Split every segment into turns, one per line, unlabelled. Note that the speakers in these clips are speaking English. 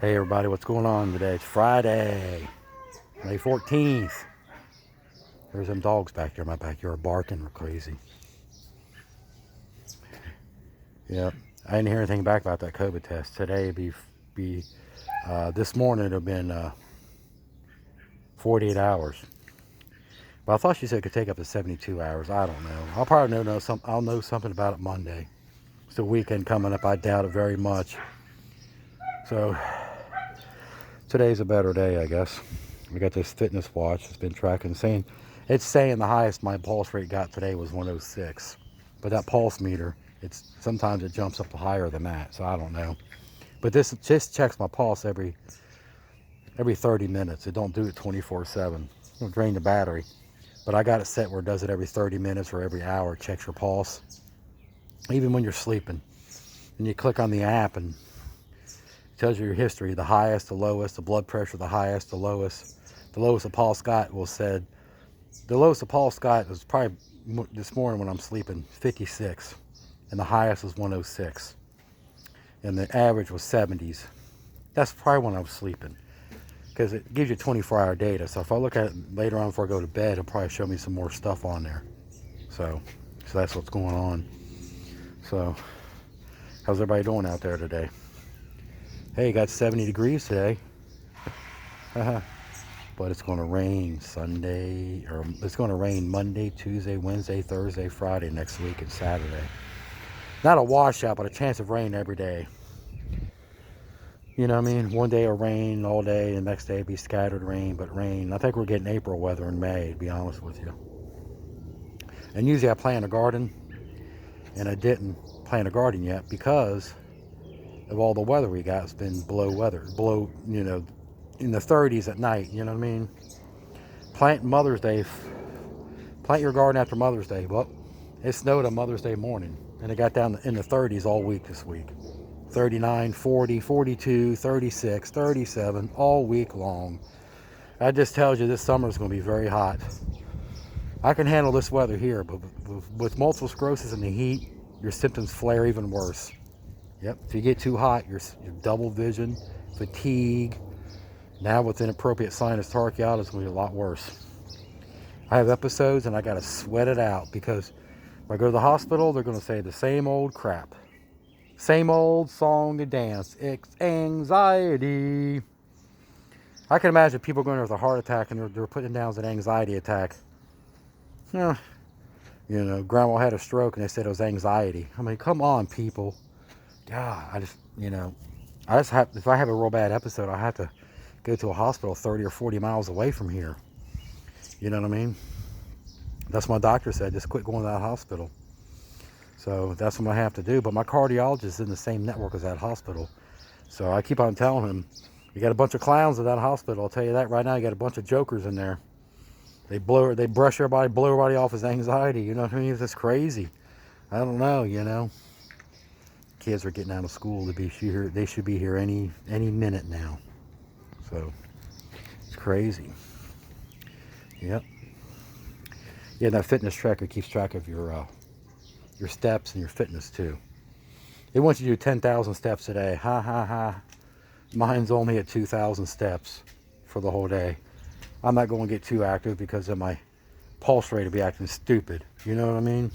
Hey everybody, what's going on today? It's Friday, May 14th. There's them dogs back there in my backyard barking crazy. Yep, I didn't hear anything back about that COVID test. Today this morning it'd have been 48 hours. But I thought she said it could take up to 72 hours. I don't know. I'll probably I'll know something about it Monday. It's the weekend coming up. I doubt it very much. So today's a better day, I guess. We got this fitness watch. It's been tracking, saying the highest my pulse rate got today was 106. But that pulse meter, sometimes it jumps up higher than that, so I don't know. But this just checks my pulse every 30 minutes. It don't do it 24/7. It'll drain the battery. But I got it set where it does it every 30 minutes or every hour. It checks your pulse, even when you're sleeping. And you click on the app and it tells you your history, the highest, the lowest, the blood pressure, the highest, the lowest. The lowest of Paul Scott was probably this morning when I'm sleeping, 56. And the highest was 106. And the average was 70s. That's probably when I was sleeping, because it gives you 24-hour data. So if I look at it later on before I go to bed, it'll probably show me some more stuff on there. So that's what's going on. So how's everybody doing out there today? Hey, got 70 degrees today. But it's going to rain Sunday, or it's going to rain Monday, Tuesday, Wednesday, Thursday, Friday next week, and Saturday. Not a washout, but a chance of rain every day. You know what I mean? One day it'll rain all day, and the next day it'll be scattered rain, but rain. I think we're getting April weather in May, to be honest with you. And usually I plant a garden, and I didn't plant a garden yet because of all the weather we got. It's been below, in the 30s at night, you know what I mean? Plant your garden after Mother's Day. Well, it snowed on Mother's Day morning, and it got down in the 30s all week this week. 39, 40, 42, 36, 37, all week long. That just tells you this summer is going to be very hot. I can handle this weather here, but with multiple sclerosis and the heat, your symptoms flare even worse. Yep, if you get too hot, you're double vision, fatigue. Now with inappropriate sinus tachycardia, it's going to be a lot worse. I have episodes and I got to sweat it out, because if I go to the hospital, they're going to say the same old crap. Same old song and dance. It's anxiety. I can imagine people going there with a heart attack and they're putting it down as an anxiety attack. Yeah. You know, grandma had a stroke and they said it was anxiety. I mean, come on, people. God, if I have a real bad episode, I have to go to a hospital 30 or 40 miles away from here. You know what I mean? That's what my doctor said. Just quit going to that hospital. So that's what I have to do. But my cardiologist is in the same network as that hospital. So I keep on telling him, you got a bunch of clowns at that hospital. I'll tell you that right now. You got a bunch of jokers in there. They brush everybody, blow everybody off as anxiety. You know what I mean? It's just crazy. I don't know, you know. Kids are getting out of school to be here. They should be here any minute now. So it's crazy. Yep. Yeah, that fitness tracker keeps track of your steps and your fitness too. It wants you to do 10,000 steps a day. Ha ha ha. Mine's only at 2,000 steps for the whole day. I'm not going to get too active because of my pulse rate will be acting stupid. You know what I mean?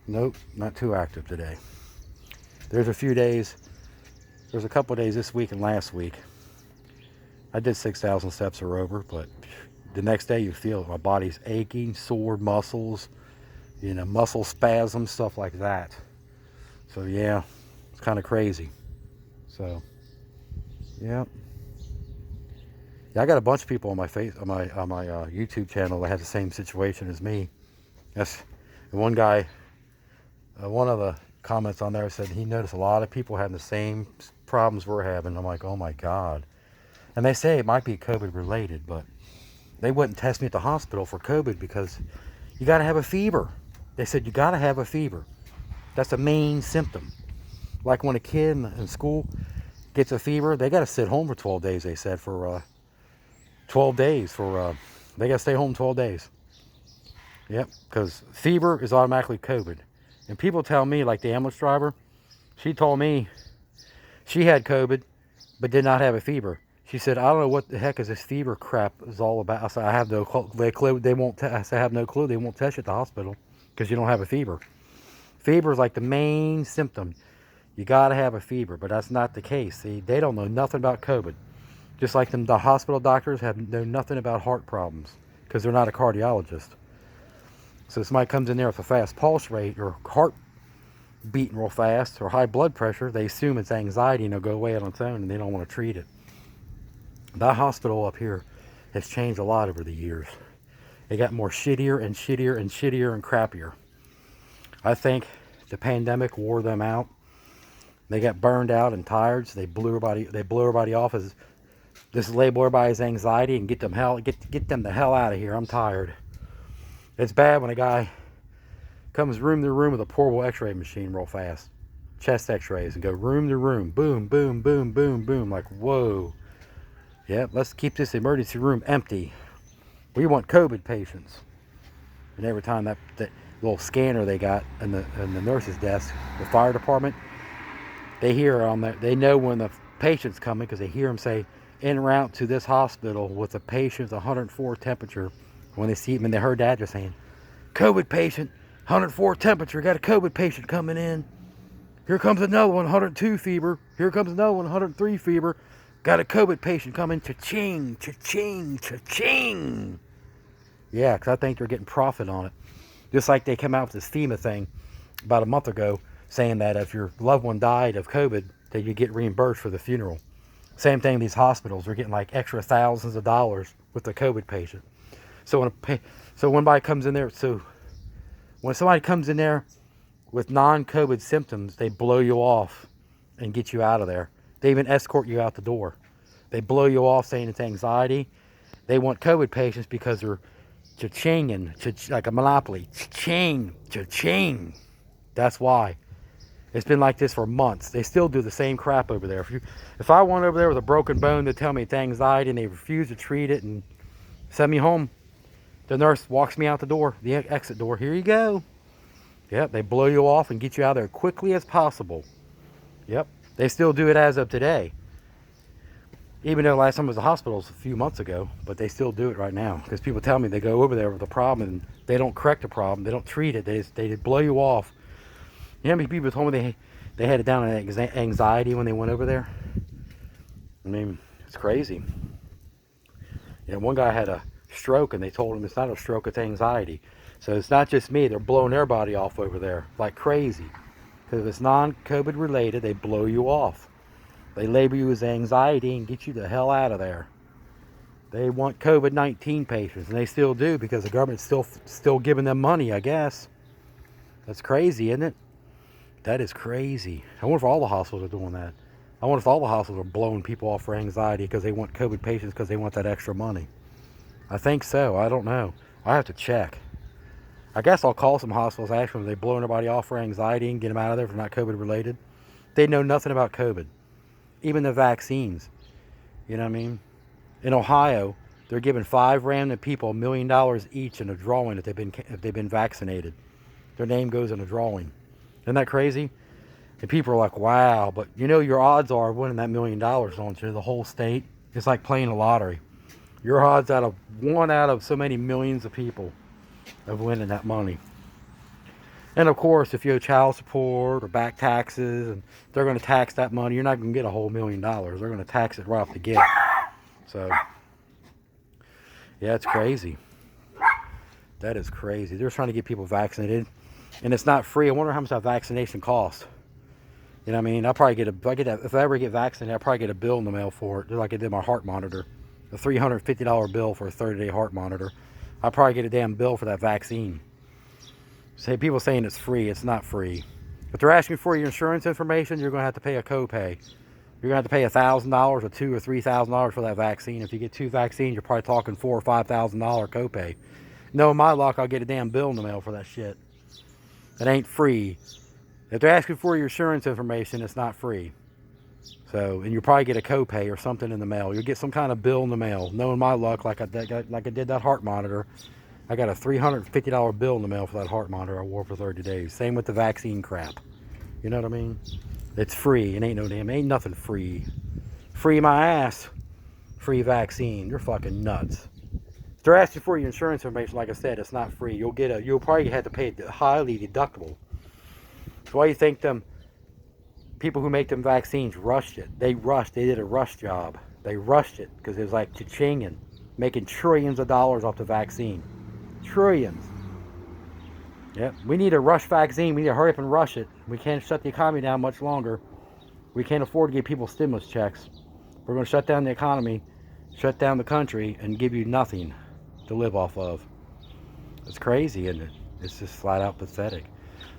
Nope, not too active today. There's a couple of days this week and last week I did 6,000 steps or over, but the next day you feel it. My body's aching, sore muscles, muscle spasms, stuff like that. So yeah, it's kind of crazy. So yeah, I got a bunch of people on my YouTube channel that had the same situation as me. Yes, and one guy, one of the comments on there said he noticed a lot of people having the same problems we're having. I'm like, oh my God. And they say it might be COVID related, but they wouldn't test me at the hospital for COVID because you got to have a fever. They said you got to have a fever. That's the main symptom. Like when a kid in school gets a fever, they got to sit home for 12 days, they said, for 12 days. They got to stay home 12 days. Yep, because fever is automatically COVID. And people tell me, like the ambulance driver, she told me she had COVID, but did not have a fever. She said, I don't know what the heck is this fever crap is all about. I said, I have no clue. They won't. I said, I have no clue. They won't test you at the hospital because you don't have a fever. Fever is like the main symptom. You got to have a fever, but that's not the case. See, they don't know nothing about COVID. Just like the hospital doctors know nothing about heart problems because they're not a cardiologist. So somebody comes in there with a fast pulse rate or heart beating real fast or high blood pressure, they assume it's anxiety and it'll go away on its own and they don't want to treat it. That hospital up here has changed a lot over the years. It got more shittier and shittier and shittier and crappier. I think the pandemic wore them out. They got burned out and tired, so they blew everybody off as this label everybody's anxiety and get them the hell out of here. I'm tired. It's bad when a guy comes room to room with a portable x-ray machine real fast. Chest x-rays and go room to room. Boom, boom, boom, boom, boom. Like, whoa. Yep, let's keep this emergency room empty. We want COVID patients. And every time that little scanner they got in the nurse's desk, the fire department, they hear on that. They know when the patient's coming because they hear them say, en route to this hospital with a patient's 104 temperature. When they see him, and they heard that, they're saying, COVID patient, 104 temperature, got a COVID patient coming in. Here comes another one, 102 fever. Here comes another one, 103 fever. Got a COVID patient coming. Cha-ching, cha-ching, cha-ching. Yeah, because I think they're getting profit on it. Just like they came out with this FEMA thing about a month ago saying that if your loved one died of COVID, that you get reimbursed for the funeral. Same thing, these hospitals are getting like extra thousands of dollars with the COVID patient. So when somebody comes in there with non-COVID symptoms, they blow you off and get you out of there. They even escort you out the door. They blow you off saying it's anxiety. They want COVID patients because they're cha-chinging, like a monopoly. Cha-ching, cha-ching. That's why. It's been like this for months. They still do the same crap over there. If I went over there with a broken bone, they tell me it's anxiety and they refuse to treat it and send me home. The nurse walks me out the door, the exit door. Here you go. Yep, they blow you off and get you out of there quickly as possible. Yep, they still do it as of today. Even though last time was the hospitals a few months ago, but they still do it right now. Because people tell me they go over there with a problem and they don't correct the problem. They don't treat it. They blow you off. You know how many people told me they had it down in anxiety when they went over there? I mean, it's crazy. You know, one guy had a stroke and they told him it's not a stroke, it's anxiety. So it's not just me. They're blowing their body off over there like crazy. Because if it's non-COVID related, they blow you off. They label you as anxiety and get you the hell out of there. They want COVID-19 patients, and they still do because the government's still giving them money, I guess. That's crazy, isn't it? That is crazy. I wonder if all the hospitals are doing that. I wonder if all the hospitals are blowing people off for anxiety because they want COVID patients because they want that extra money. I think so. I don't know. I have to check. I guess I'll call some hospitals, ask them if they're blowing everybody off for anxiety and get them out of there if they're not COVID related. They know nothing about COVID. Even the vaccines. You know what I mean? In Ohio, they're giving 5 random people $1 million each in a drawing if they've been vaccinated. Their name goes in a drawing. Isn't that crazy? And people are like, wow, but you know your odds are winning that $1 million, don't you? The whole state. It's like playing a lottery. Your odds out of 1 out of so many millions of people of winning that money. And of course, if you owe child support or back taxes, and they're going to tax that money, you're not going to get a whole $1 million. They're going to tax it right off the get. So, yeah, it's crazy. That is crazy. They're trying to get people vaccinated, and it's not free. I wonder how much that vaccination costs. You know what I mean? I'll probably if I ever get vaccinated, I'll probably get a bill in the mail for it, just like I did my heart monitor. A $350 bill for a 30-day heart monitor. I'll probably get a damn bill for that vaccine. Say people saying it's free, it's not free. If they're asking for your insurance information, you're going to have to pay a copay. You're going to have to pay $1,000 or $2,000 or $3,000 for that vaccine. If you get 2 vaccines, you're probably talking $4,000 or $5,000 copay. Knowing my luck, I'll get a damn bill in the mail for that shit. It ain't free. If they're asking for your insurance information, it's not free. So, and you'll probably get a copay or something in the mail. You'll get some kind of bill in the mail. Knowing my luck, like I did that heart monitor, I got a $350 bill in the mail for that heart monitor I wore for 30 days. Same with the vaccine crap. You know what I mean? It's free. It ain't nothing free. Free my ass. Free vaccine. You're fucking nuts. If they're asking for your insurance information, like I said, it's not free. You'll probably have to pay highly deductible. So why do you think them people who make them vaccines rushed it? They did a rush job. They rushed it because it was like cha-ching and making trillions of dollars off the vaccine. Trillions. Yeah, we need a rush vaccine. We need to hurry up and rush it. We can't shut the economy down much longer. We can't afford to give people stimulus checks. We're going to shut down the economy, shut down the country, and give you nothing to live off of. It's crazy, isn't it? It's just flat out pathetic.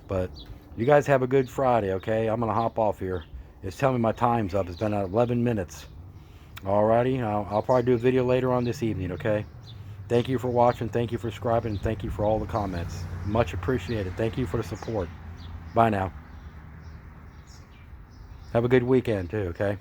But you guys have a good Friday, okay? I'm going to hop off here. It's telling me my time's up. It's been 11 minutes. Alrighty, I'll probably do a video later on this evening, okay? Thank you for watching. Thank you for subscribing. And thank you for all the comments. Much appreciated. Thank you for the support. Bye now. Have a good weekend too, okay?